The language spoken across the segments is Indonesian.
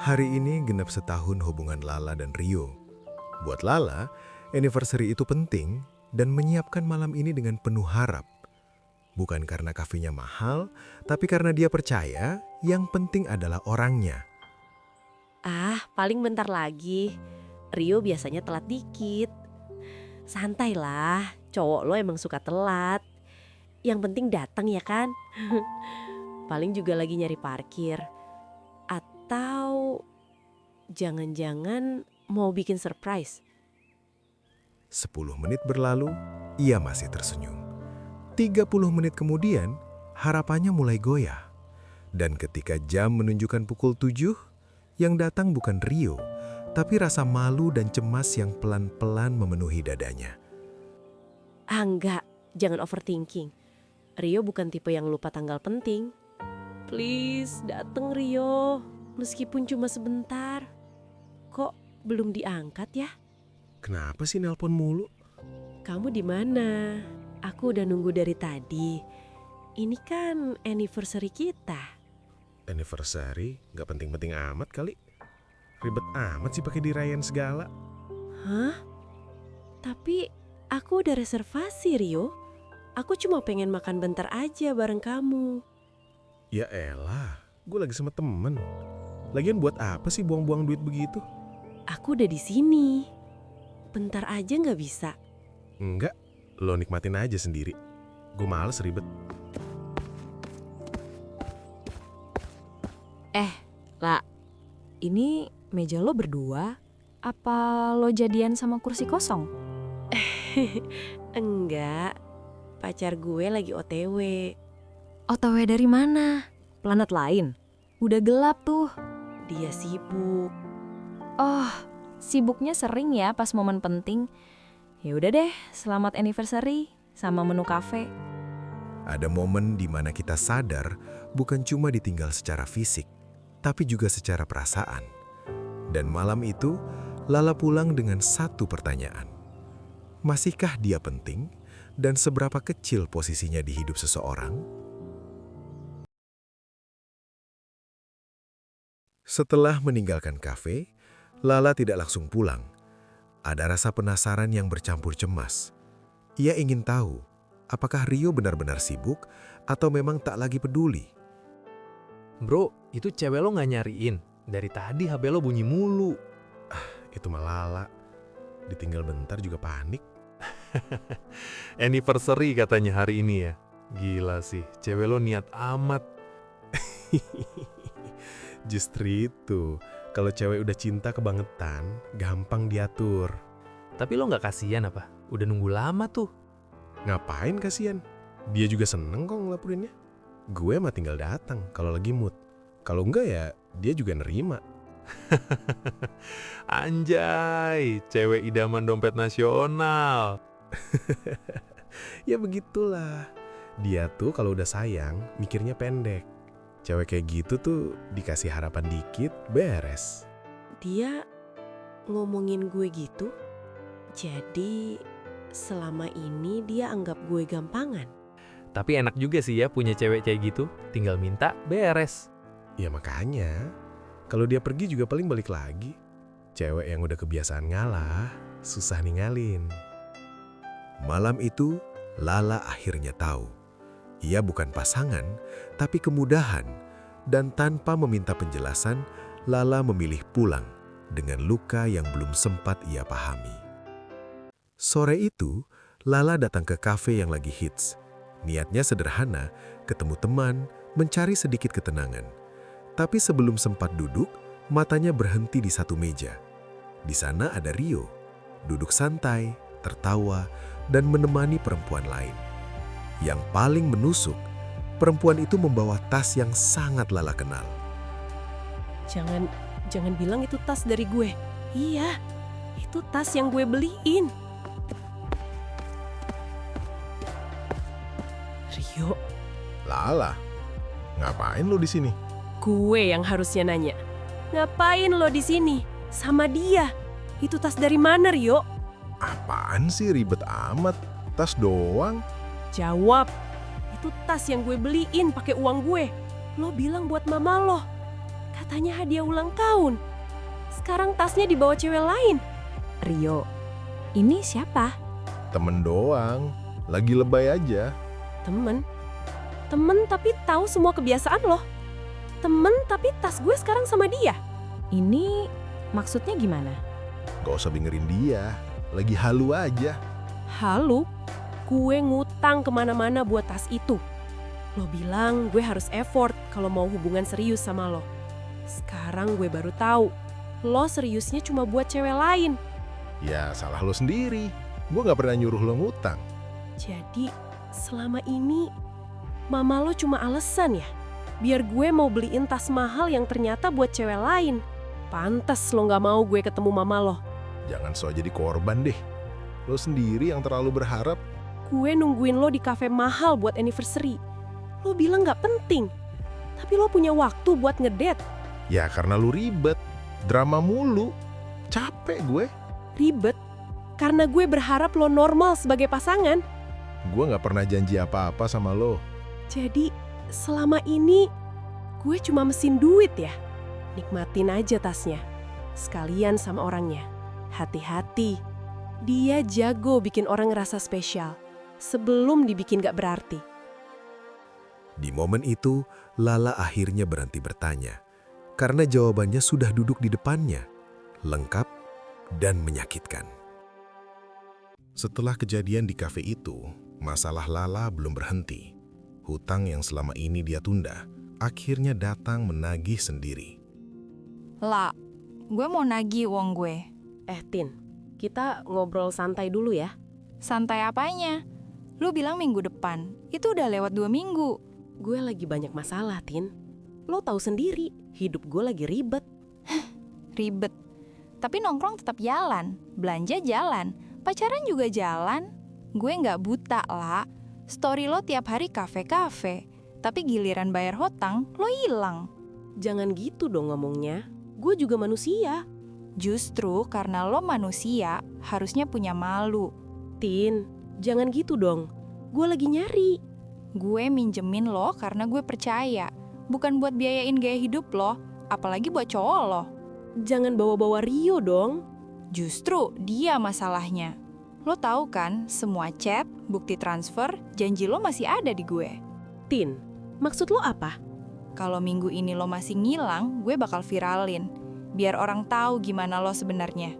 Hari ini genap setahun hubungan Lala dan Rio. Buat Lala, anniversary itu penting dan menyiapkan malam ini dengan penuh harap. Bukan karena kafenya mahal, tapi karena dia percaya yang penting adalah orangnya. Paling bentar lagi. Rio biasanya telat dikit. Santai lah, cowok lo emang suka telat. Yang penting datang ya kan? Paling juga lagi nyari parkir. Atau jangan-jangan mau bikin surprise. 10 menit berlalu, ia masih tersenyum. 30 menit kemudian, harapannya mulai goyah. Dan ketika jam menunjukkan pukul 7, yang datang bukan Rio, tapi rasa malu dan cemas yang pelan-pelan memenuhi dadanya. Enggak, jangan overthinking. Rio bukan tipe yang lupa tanggal penting. Please, dateng Rio. Meskipun cuma sebentar. Kok belum diangkat ya? Kenapa sih nelpon mulu? Kamu di mana? Aku udah nunggu dari tadi. Ini kan anniversary kita. Anniversary? Gak penting-penting amat kali. Ribet amat sih pakai dirayain segala. Hah? Tapi aku udah reservasi, Rio. Aku cuma pengen makan bentar aja bareng kamu. Ya elah, gue lagi sama temen. Lagian buat apa sih buang-buang duit begitu? Aku udah di sini. Bentar aja nggak bisa? Enggak, lo nikmatin aja sendiri. Gue males ribet. Lah, ini meja lo berdua? Apa lo jadian sama kursi kosong? Enggak. Pacar gue lagi OTW. OTW dari mana? Planet lain? Udah gelap tuh. Dia sibuk. Oh, sibuknya sering ya pas momen penting. Ya udah deh, selamat anniversary sama menu kafe. Ada momen di mana kita sadar bukan cuma ditinggal secara fisik, tapi juga secara perasaan. Dan malam itu, Lala pulang dengan satu pertanyaan. Masihkah dia penting? Dan seberapa kecil posisinya di hidup seseorang? Setelah meninggalkan kafe, Lala tidak langsung pulang. Ada rasa penasaran yang bercampur cemas. Ia ingin tahu, apakah Rio benar-benar sibuk atau memang tak lagi peduli. Bro, itu cewek lo gak nyariin? Dari tadi HP lo bunyi mulu. Itu mah Lala. Ditinggal bentar juga panik. Anniversary katanya hari ini ya. Gila sih, cewek lo niat amat. Justru itu, kalau cewek udah cinta kebangetan, gampang diatur. Tapi lo gak kasihan apa? Udah nunggu lama tuh. Ngapain kasihan? Dia juga seneng kok ngelaporinnya. Gue mah tinggal datang kalau lagi mood. Kalau enggak ya, dia juga nerima. Anjay, cewek idaman dompet nasional. Ya begitulah. Dia tuh kalau udah sayang, mikirnya pendek. Cewek kayak gitu tuh dikasih harapan dikit, beres. Dia ngomongin gue gitu. Jadi selama ini dia anggap gue gampangan. Tapi enak juga sih ya punya cewek kayak gitu. Tinggal minta, beres. Ya makanya, kalau dia pergi juga paling balik lagi. Cewek yang udah kebiasaan ngalah, susah ninggalin. Malam itu, Lala akhirnya tahu. Ia bukan pasangan, tapi kemudahan. Dan tanpa meminta penjelasan, Lala memilih pulang dengan luka yang belum sempat ia pahami. Sore itu, Lala datang ke kafe yang lagi hits. Niatnya sederhana, ketemu teman, mencari sedikit ketenangan. Tapi sebelum sempat duduk, matanya berhenti di satu meja. Di sana ada Rio, duduk santai, tertawa, dan menemani perempuan lain. Yang paling menusuk, perempuan itu membawa tas yang sangat Lala kenal. Jangan bilang itu tas dari gue. Iya, itu tas yang gue beliin. Rio, Lala, ngapain lo di sini? gue yang harusnya nanya. Ngapain lo di sini? Sama dia. Itu tas dari mana, Rio? Apaan sih ribet amat? Tas doang. Jawab. Itu tas yang gue beliin pakai uang gue. Lo bilang buat mama lo. Katanya hadiah ulang tahun. Sekarang tasnya dibawa cewek lain. Rio, ini siapa? Temen doang, lagi lebay aja. Temen? Temen tapi tahu semua kebiasaan lo. Temen tapi tas gue sekarang sama dia. Ini maksudnya gimana? Gak usah dengerin dia, lagi halu aja. Halu, gue ngutang kemana-mana buat tas itu. Lo bilang gue harus effort kalau mau hubungan serius sama lo. Sekarang gue baru tahu, lo seriusnya cuma buat cewek lain. Ya salah lo sendiri, gue gak pernah nyuruh lo ngutang. Jadi selama ini mama lo cuma alasan ya? Biar gue mau beliin tas mahal yang ternyata buat cewek lain. Pantes lo gak mau gue ketemu mama lo. Jangan sok jadi korban deh. Lo sendiri yang terlalu berharap. Gue nungguin lo di kafe mahal buat anniversary. Lo bilang gak penting. Tapi lo punya waktu buat ngedate. Ya karena lo ribet, drama mulu. Capek gue. Ribet? Karena gue berharap lo normal sebagai pasangan. Gue gak pernah janji apa-apa sama lo. Jadi selama ini gue cuma mesin duit ya. Nikmatin aja tasnya. Sekalian sama orangnya. Hati-hati. Dia jago bikin orang ngerasa spesial. Sebelum dibikin gak berarti. Di momen itu, Lala akhirnya berhenti bertanya. Karena jawabannya sudah duduk di depannya. Lengkap dan menyakitkan. Setelah kejadian di kafe itu, masalah Lala belum berhenti. Hutang yang selama ini dia tunda, akhirnya datang menagih sendiri. La, gue mau nagih uang gue. Tin, kita ngobrol santai dulu ya. Santai apanya? Lu bilang minggu depan, itu udah lewat 2 minggu. Gue lagi banyak masalah, Tin. Lo tahu sendiri, hidup gue lagi ribet. Ribet. Tapi nongkrong tetap jalan, belanja jalan, pacaran juga jalan. Gue nggak buta, La. Story lo tiap hari kafe-kafe, tapi giliran bayar hutang, lo hilang. Jangan gitu dong ngomongnya. Gue juga manusia. Justru karena lo manusia, harusnya punya malu. Tin, jangan gitu dong. Gue lagi nyari. Gue minjemin lo karena gue percaya, bukan buat biayain gaya hidup lo, apalagi buat cowok lo. Jangan bawa-bawa Rio dong. Justru dia masalahnya. Lo tahu kan, semua chat, bukti transfer, janji lo masih ada di gue. Tin, maksud lo apa? Kalau minggu ini lo masih ngilang, gue bakal viralin. Biar orang tahu gimana lo sebenarnya.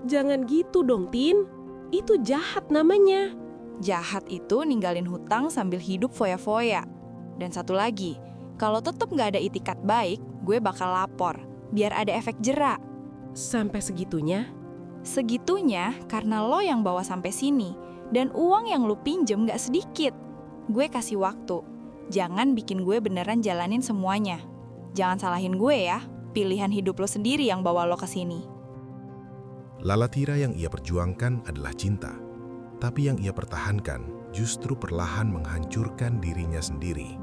Jangan gitu dong, Tin. Itu jahat namanya. Jahat itu ninggalin hutang sambil hidup foya-foya. Dan satu lagi, kalau tetap nggak ada itikat baik, gue bakal lapor. Biar ada efek jera. Sampai segitunya? Segitunya karena lo yang bawa sampai sini. Dan uang yang lo pinjem nggak sedikit. Gue kasih waktu. Jangan bikin gue beneran jalanin semuanya. Jangan salahin gue ya. Pilihan hidup lo sendiri yang bawa lo ke sini. Lala Tira yang ia perjuangkan adalah cinta. Tapi yang ia pertahankan justru perlahan menghancurkan dirinya sendiri.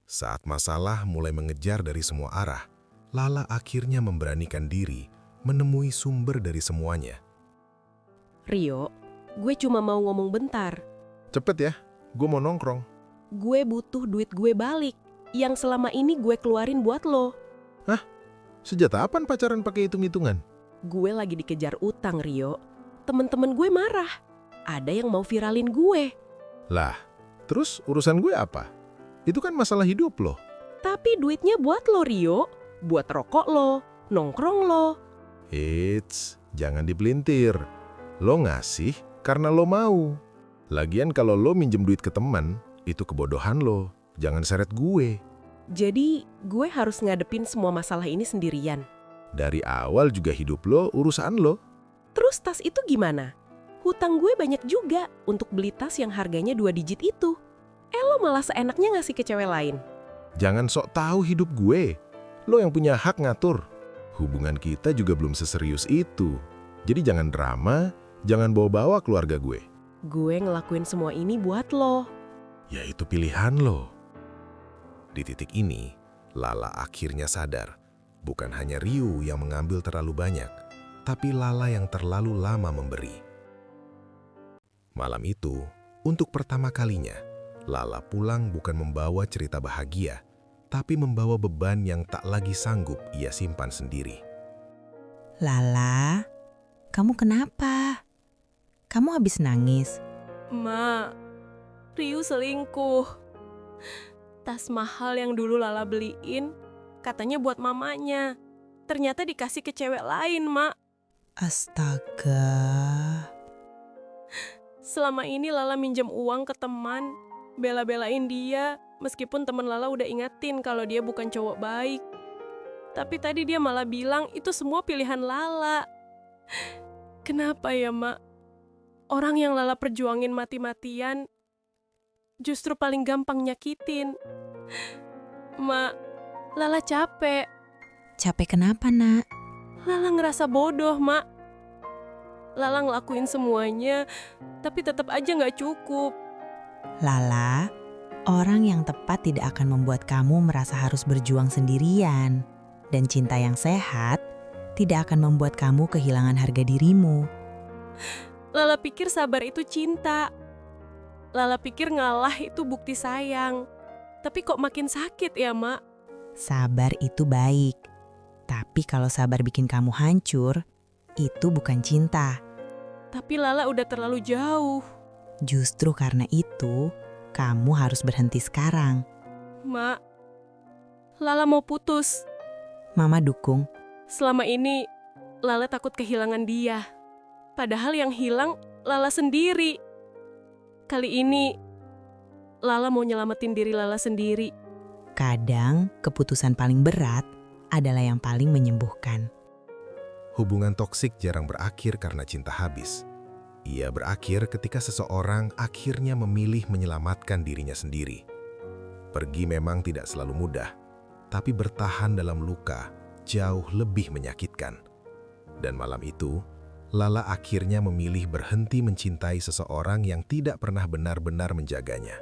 Saat masalah mulai mengejar dari semua arah, Lala akhirnya memberanikan diri menemui sumber dari semuanya. Rio, gue cuma mau ngomong bentar. Cepet ya, gue mau nongkrong. Gue butuh duit gue balik. Yang selama ini gue keluarin buat lo. Sejak kapan pacaran pakai hitung-hitungan? Gue lagi dikejar utang, Rio. Temen-temen gue marah. Ada yang mau viralin gue. Lah, terus urusan gue apa? Itu kan masalah hidup lo. Tapi duitnya buat lo, Rio. Buat rokok lo, nongkrong lo. Eits, jangan dipelintir. Lo ngasih karena lo mau. Lagian kalau lo minjem duit ke teman, itu kebodohan lo. Jangan seret gue. Jadi gue harus ngadepin semua masalah ini sendirian. Dari awal juga hidup lo urusan lo. Terus tas itu gimana? Hutang gue banyak juga untuk beli tas yang harganya 2 digit itu. Lo malah seenaknya ngasih ke cewek lain. Jangan sok tahu hidup gue. Lo yang punya hak ngatur. Hubungan kita juga belum seserius itu. Jadi jangan drama, jangan bawa-bawa keluarga gue. Gue ngelakuin semua ini buat lo. Ya itu pilihan lo. Di titik ini, Lala akhirnya sadar. Bukan hanya Rio yang mengambil terlalu banyak, tapi Lala yang terlalu lama memberi. Malam itu, untuk pertama kalinya, Lala pulang bukan membawa cerita bahagia, tapi membawa beban yang tak lagi sanggup ia simpan sendiri. Lala, kamu kenapa? Kamu habis nangis? Ma, Ryu selingkuh. Tas mahal yang dulu Lala beliin, katanya buat mamanya. Ternyata dikasih ke cewek lain, Mak. Astaga. Selama ini Lala minjem uang ke teman, bela-belain dia, meskipun teman Lala udah ingetin kalau dia bukan cowok baik. Tapi tadi dia malah bilang itu semua pilihan Lala. Kenapa ya, Mak? Orang yang Lala perjuangin mati-matian justru paling gampang nyakitin. Mak, Lala capek. Capek kenapa, Nak? Lala ngerasa bodoh, Mak. Lala ngelakuin semuanya, tapi tetap aja nggak cukup. Lala, orang yang tepat tidak akan membuat kamu merasa harus berjuang sendirian. Dan cinta yang sehat tidak akan membuat kamu kehilangan harga dirimu. Lala pikir sabar itu cinta. Lala pikir ngalah itu bukti sayang. Tapi kok makin sakit ya, Mak? Sabar itu baik. Tapi kalau sabar bikin kamu hancur, itu bukan cinta. Tapi Lala udah terlalu jauh. Justru karena itu, kamu harus berhenti sekarang. Mak, Lala mau putus. Mama dukung. Selama ini, Lala takut kehilangan dia. Padahal yang hilang, Lala sendiri. Kali ini, Lala mau nyelamatin diri Lala sendiri. Kadang, keputusan paling berat adalah yang paling menyembuhkan. Hubungan toksik jarang berakhir karena cinta habis. Ia berakhir ketika seseorang akhirnya memilih menyelamatkan dirinya sendiri. Pergi memang tidak selalu mudah, tapi bertahan dalam luka jauh lebih menyakitkan. Dan malam itu, Lala akhirnya memilih berhenti mencintai seseorang yang tidak pernah benar-benar menjaganya.